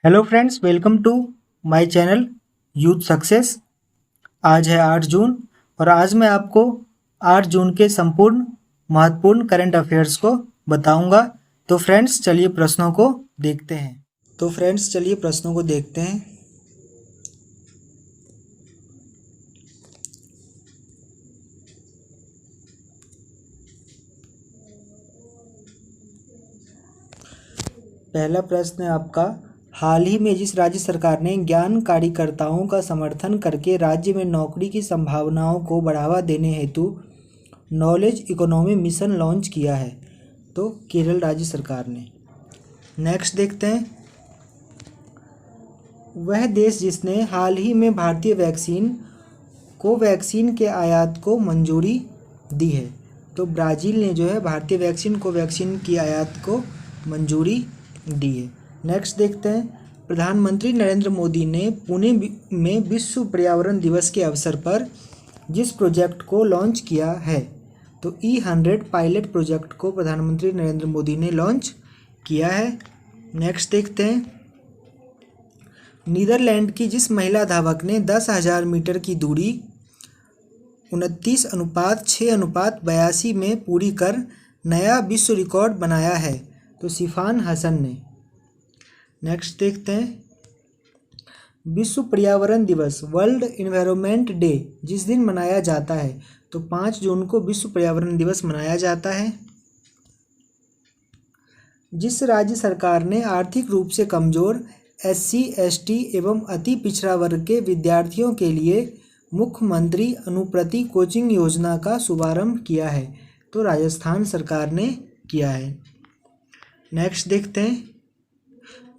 Hello friends, welcome to my channel youth success. आज है 8 जून और आज मैं आपको 8 जून के संपूर्ण महत्वपूर्ण करंट अफेयर्स को बताऊंगा। तो फ्रेंड्स चलिए प्रश्नों को देखते हैं। पहला प्रश्न है आपका, हाल ही में जिस राज्य सरकार ने ज्ञान कार्यकर्ताओं का समर्थन करके राज्य में नौकरी की संभावनाओं को बढ़ावा देने हेतु नॉलेज इकोनॉमी मिशन लॉन्च किया है? तो केरल राज्य सरकार ने। नेक्स्ट देखते हैं, वह देश जिसने हाल ही में भारतीय वैक्सीन कोवैक्सीन के आयात को मंजूरी दी है? तो ब्राज़ील ने जो है भारतीय वैक्सीन कोवैक्सीन की आयात को मंजूरी दी है। नेक्स्ट देखते हैं, प्रधानमंत्री नरेंद्र मोदी ने पुणे में विश्व पर्यावरण दिवस के अवसर पर जिस प्रोजेक्ट को लॉन्च किया है? तो E100 पायलट प्रोजेक्ट को प्रधानमंत्री नरेंद्र मोदी ने लॉन्च किया है। नेक्स्ट देखते हैं, नीदरलैंड की जिस महिला धावक ने 10,000 मीटर की दूरी 29:6:82 में पूरी कर नया विश्व रिकॉर्ड बनाया है? तो शिफान हसन ने। नेक्स्ट देखते हैं, विश्व पर्यावरण दिवस वर्ल्ड एनवायरनमेंट डे जिस दिन मनाया जाता है? तो 5 जून को विश्व पर्यावरण दिवस मनाया जाता है। जिस राज्य सरकार ने आर्थिक रूप से कमजोर SC, ST एवं अति पिछड़ा वर्ग के विद्यार्थियों के लिए मुख्यमंत्री अनुप्रति कोचिंग योजना का शुभारंभ किया है? तो राजस्थान सरकार ने किया है। नेक्स्ट देखते हैं,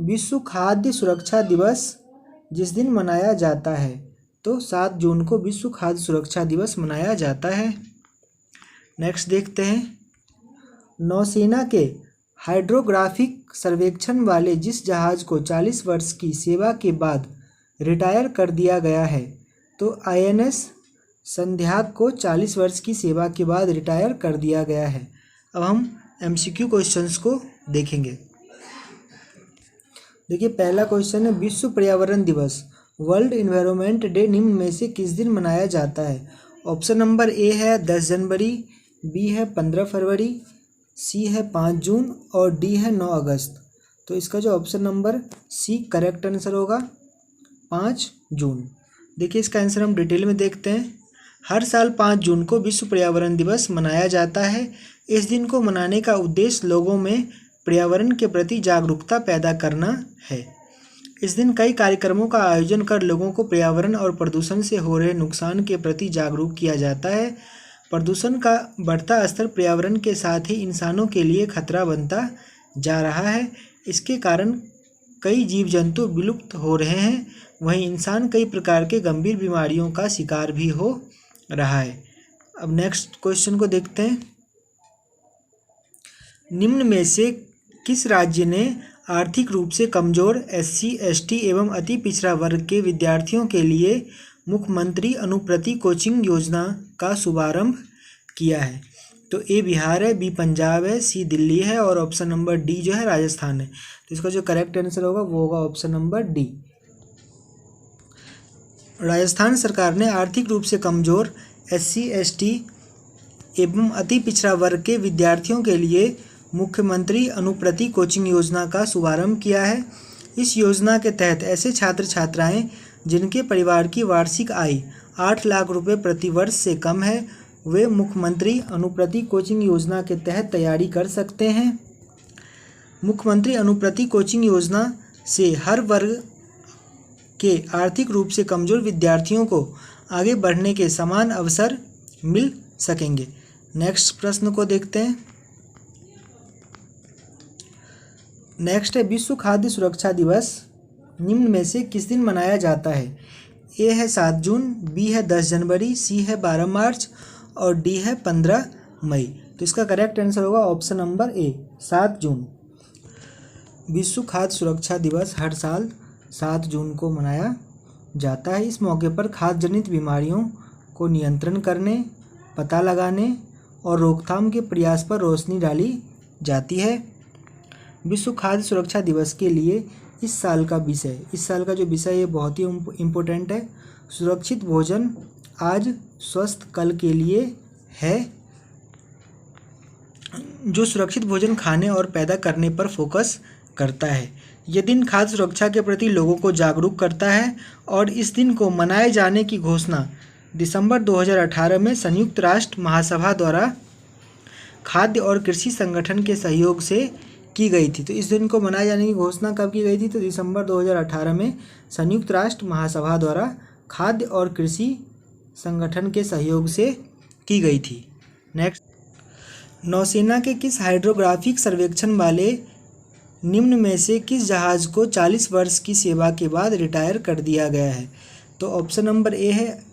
विश्व खाद्य सुरक्षा दिवस जिस दिन मनाया जाता है? तो 7 जून को विश्व खाद्य सुरक्षा दिवस मनाया जाता है। नेक्स्ट देखते हैं, नौसेना के हाइड्रोग्राफिक सर्वेक्षण वाले जिस जहाज को 40 वर्ष की सेवा के बाद रिटायर कर दिया गया है? तो INS संध्याक को 40 वर्ष की सेवा के बाद रिटायर कर दिया गया है। अब हम MCQ क्वेश्चंस को देखेंगे। देखिए, पहला क्वेश्चन है, विश्व पर्यावरण दिवस वर्ल्ड एनवायरनमेंट डे निम्न में से किस दिन मनाया जाता है? ऑप्शन नंबर A है 10 जनवरी, B है 15 फरवरी, C है 5 जून और D है 9 अगस्त। तो इसका जो option number C correct answer होगा 5 जून। देखिए, इसका आंसर हम डिटेल में देखते हैं। हर साल 5 जून को विश्व पर्यावरण दिवस मनाया जाता है। इस दिन को मनाने का उद्देश्य लोगों में पर्यावरण के प्रति जागरूकता पैदा करना है। इस दिन कई कार्यक्रमों का आयोजन कर लोगों को पर्यावरण और प्रदूषण से हो रहे नुकसान के प्रति जागरूक किया जाता है। प्रदूषण का बढ़ता स्तर पर्यावरण के साथ ही इंसानों के लिए खतरा बनता जा रहा है। इसके कारण कई जीव जंतु विलुप्त हो रहे हैं। वहीं इंसान कई प्रकार के गंभीर बीमारियों का शिकार भी हो रहा है। अब नेक्स्ट क्वेश्चन को देखते हैं, निम्न में से किस राज्य ने आर्थिक रूप से कमजोर SC, ST एवं अति पिछड़ा वर्ग के विद्यार्थियों के लिए मुख्यमंत्री अनुप्रति कोचिंग योजना का शुभारंभ किया है? तो A बिहार है, B पंजाब है, C दिल्ली है और ऑप्शन नंबर D जो है राजस्थान है। तो इसका जो करेक्ट आंसर होगा वो होगा ऑप्शन नंबर D। राजस्थान सरकार ने आर्थिक रूप से कमजोर SC, ST एवं अति पिछड़ा वर्ग के विद्यार्थियों के लिए मुख्यमंत्री अनुप्रति कोचिंग योजना का शुभारंभ किया है। इस योजना के तहत ऐसे छात्र छात्राएं जिनके परिवार की वार्षिक आय 8 लाख रुपए प्रति वर्ष से कम है, वे मुख्यमंत्री अनुप्रति कोचिंग योजना के तहत तैयारी कर सकते हैं। मुख्यमंत्री अनुप्रति कोचिंग योजना से हर वर्ग के आर्थिक रूप से कमजोर विद्यार्थियों को आगे बढ़ने के समान अवसर मिल सकेंगे। नेक्स्ट प्रश्न को देखते हैं। नेक्स्ट है, विश्व खाद्य सुरक्षा दिवस निम्न में से किस दिन मनाया जाता है? A है 7 जून, B है 10 जनवरी, C है 12 मार्च और D है 15 मई। तो इसका करेक्ट आंसर होगा ऑप्शन नंबर A 7 जून। विश्व खाद्य सुरक्षा दिवस हर साल 7 जून को मनाया जाता है। इस मौके पर खाद्य जनित बीमारियों को नियंत्रण करने, पता लगाने और रोकथाम के प्रयास पर रोशनी डाली जाती है। विश्व खाद्य सुरक्षा दिवस के लिए इस साल का विषय, इस साल का जो विषय है बहुत ही इम्पोर्टेंट है। सुरक्षित भोजन आज स्वस्थ कल के लिए है, जो सुरक्षित भोजन खाने और पैदा करने पर फोकस करता है। यह दिन खाद्य सुरक्षा के प्रति लोगों को जागरूक करता है और इस दिन को मनाए जाने की घोषणा दिसंबर 2018 में संयुक्त राष्ट्र महासभा द्वारा खाद्य और कृषि संगठन के सहयोग से की गई थी। तो इस दिन को मनाए जाने की घोषणा कब की गई थी? तो दिसंबर 2018 में संयुक्त राष्ट्र महासभा द्वारा खाद्य और कृषि संगठन के सहयोग से की गई थी। नेक्स्ट, नौसेना के किस हाइड्रोग्राफिक सर्वेक्षण वाले निम्न में से किस जहाज़ को 40 वर्ष की सेवा के बाद रिटायर कर दिया गया है? तो ऑप्शन नंबर ए है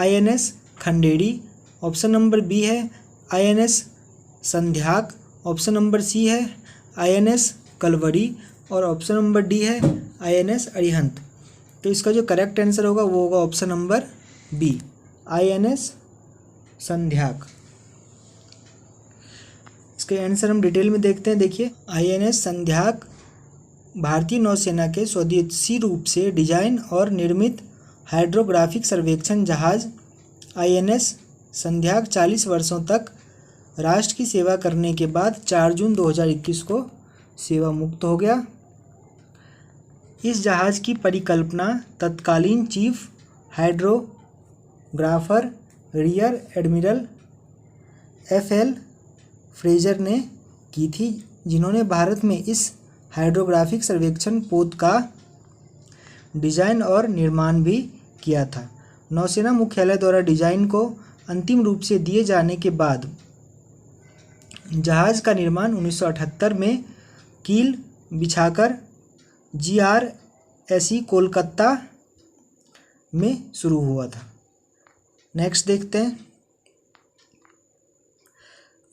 INS Khanderi, option number B है INS Sandhayak, option number C है INS कलवरी और ऑप्शन नंबर डी है INS अरिहंत। तो इसका जो करेक्ट आंसर होगा वो होगा option number B, INS Sandhayak. इसके आंसर हम डिटेल में देखते हैं। देखिए, INS संध्याक भारतीय नौसेना के स्वदेशी रूप से डिजाइन और निर्मित हाइड्रोग्राफिक सर्वेक्षण जहाज INS संध्याक 40 वर्षों तक राष्ट्र की सेवा करने के बाद 4 जून 2021 को सेवा मुक्त हो गया। इस जहाज़ की परिकल्पना तत्कालीन chief hydrographer rear admiral FL Fraser ने की थी, जिन्होंने भारत में इस हाइड्रोग्राफिक सर्वेक्षण पोत का डिजाइन और निर्माण भी किया था। नौसेना मुख्यालय द्वारा डिजाइन को अंतिम रूप से दिए जाने के बाद जहाज़ का निर्माण 1978 में कील बिछाकर GRSE कोलकाता में शुरू हुआ था। नेक्स्ट देखते हैं।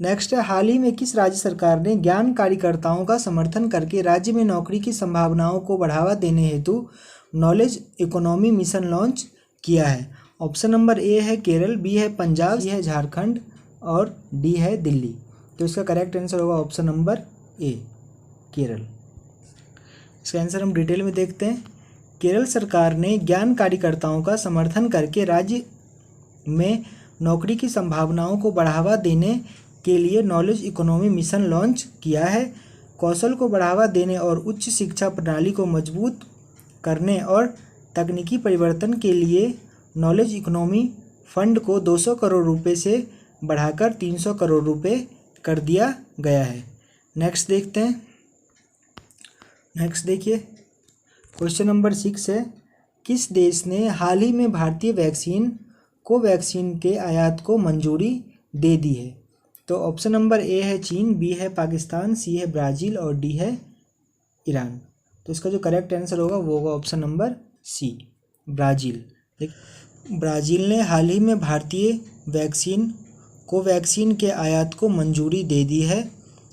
नेक्स्ट है, हाल ही में किस राज्य सरकार ने ज्ञान कार्यकर्ताओं का समर्थन करके राज्य में नौकरी की संभावनाओं को बढ़ावा देने हेतु नॉलेज इकोनॉमी मिशन लॉन्च किया है? ऑप्शन नंबर ए है केरल, बी है पंजाब, सी है झारखंड और डी है दिल्ली। तो इसका करेक्ट आंसर होगा ऑप्शन नंबर ए, केरल। इसका आंसर हम डिटेल में देखते हैं। केरल सरकार ने ज्ञान कार्यकर्ताओं का समर्थन करके राज्य में नौकरी की संभावनाओं को बढ़ावा देने के लिए नॉलेज इकोनॉमी मिशन लॉन्च किया है। कौशल को बढ़ावा देने और उच्च शिक्षा प्रणाली को मजबूत करने और तकनीकी परिवर्तन के लिए नॉलेज इकोनॉमी फंड को 200 करोड़ रुपए से बढ़ाकर 300 करोड़ रुपए कर दिया गया है। नेक्स्ट देखते हैं। नेक्स्ट देखिए, क्वेश्चन नंबर 6 है, किस देश ने हाल ही में भारतीय वैक्सीन कोवैक्सीन के आयात को मंजूरी दे दी है? तो ऑप्शन नंबर ए है चीन, बी है पाकिस्तान, सी है ब्राज़ील और डी है ईरान। तो इसका जो करेक्ट आंसर होगा वो होगा option number C, Brazil. Brazil ने हाल ही में भारतीय वैक्सीन कोवैक्सीन के आयात को मंजूरी दे दी है।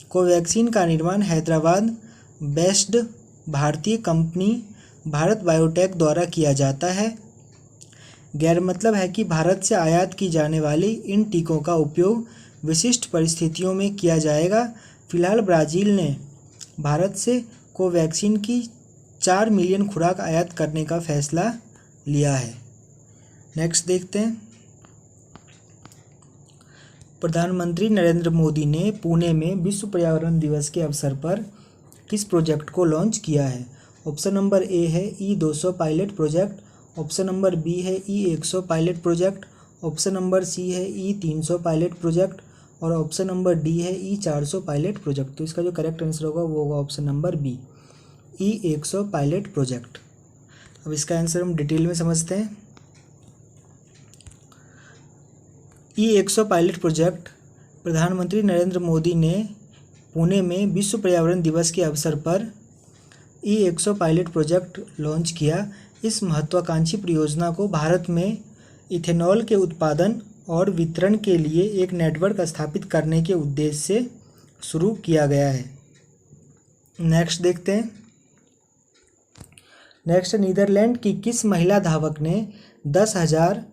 कोवैक्सीन का निर्माण हैदराबाद बेस्ड भारतीय कंपनी भारत बायोटेक द्वारा किया जाता है। गैर मतलब है कि भारत से आयात की जाने वाली इन टीकों का उपयोग विशिष्ट परिस्थितियों में किया जाएगा। फिलहाल ब्राज़ील ने भारत से कोवैक्सीन की 4 मिलियन खुराक आयात करने का फैसला लिया है। नेक्स्ट देखते हैं। प्रधानमंत्री नरेंद्र मोदी ने पुणे में विश्व पर्यावरण दिवस के अवसर पर किस प्रोजेक्ट को लॉन्च किया है? ऑप्शन नंबर ए है E200 pilot project, option number B है E100 pilot project, option number C है E300 पायलट प्रोजेक्ट और ऑप्शन नंबर डी है E400 पायलट प्रोजेक्ट। तो इसका जो करेक्ट आंसर होगा वो होगा option number B, E100 pilot project. अब इसका आंसर हम डिटेल में समझते हैं। E100 पायलट प्रोजेक्ट प्रधानमंत्री नरेंद्र मोदी ने पुणे में विश्व पर्यावरण दिवस के अवसर पर E100 पायलट प्रोजेक्ट लॉन्च किया। इस महत्वाकांक्षी परियोजना को भारत में इथेनॉल के उत्पादन और वितरण के लिए एक नेटवर्क स्थापित करने के उद्देश्य से शुरू किया गया है। नेक्स्ट देखते हैं। नेक्स्ट, नीदरलैंड की किस महिला धावक ने 10,000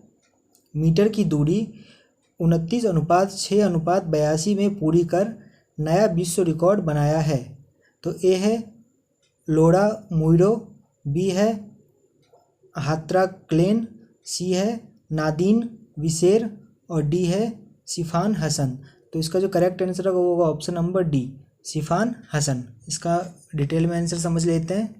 मीटर की दूरी 29:6:82 में पूरी कर नया विश्व रिकॉर्ड बनाया है? तो ए है लोरा मुइरो, बी है हात्रा क्लेन, सी है नादीन विसेर और डी है सिफान हसन। तो इसका जो करेक्ट आंसर होगा वो होगा ऑप्शन नंबर डी, सिफान हसन। इसका डिटेल में आंसर समझ लेते हैं।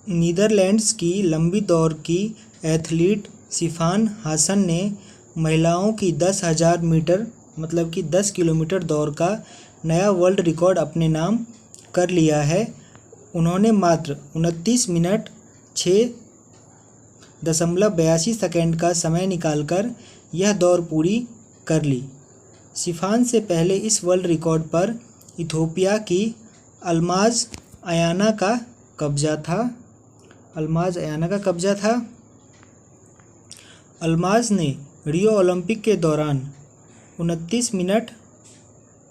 नीदरलैंड्स की लंबी दौड़ की एथलीट सिफान हसन ने महिलाओं की 10,000 मीटर मतलब कि 10 किलोमीटर दौड़ का नया वर्ल्ड रिकॉर्ड अपने नाम कर लिया है। उन्होंने मात्र 29 मिनट 6.82 सेकेंड का समय निकालकर यह दौड़ पूरी कर ली। सिफान से पहले इस वर्ल्ड रिकॉर्ड पर इथियोपिया की अल्माज अयाना का कब्जा था। अल्माज ने रियो ओलंपिक के दौरान 29 मिनट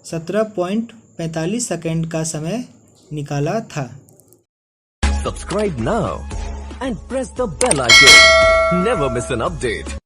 17.45 सेकेंड का समय निकाला था। Subscribe now and press the bell icon. Never miss an update.